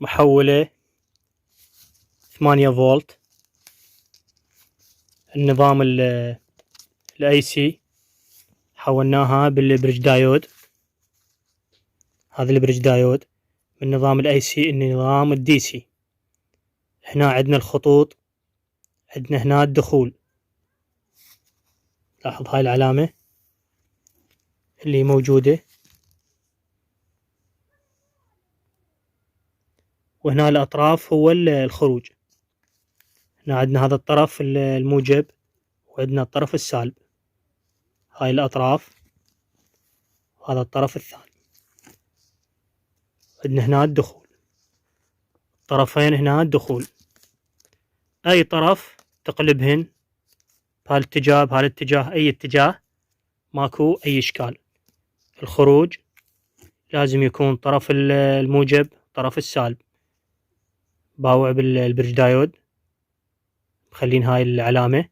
محولة 8 فولت. النظام الاي سي حولناها بالبريدج دايود. هذا البريدج دايود من نظام الاي سي النظام الدي سي. هنا عندنا الخطوط، عندنا هنا الدخول. لاحظ هاي العلامة اللي موجودة، وهنا الأطراف هو الخروج. هنا عندنا هذا الطرف الموجب وعندنا الطرف السالب. هاي الأطراف، وهذا الطرف الثاني. عندنا هنا الدخول، طرفين هنا الدخول. أي طرف تقلبهن بهالاتجاه بهالاتجاه، أي اتجاه ماكو أي إشكال. الخروج لازم يكون طرف الموجب طرف السالب. باوع بالبريدج دايود، مخلين هاي العلامة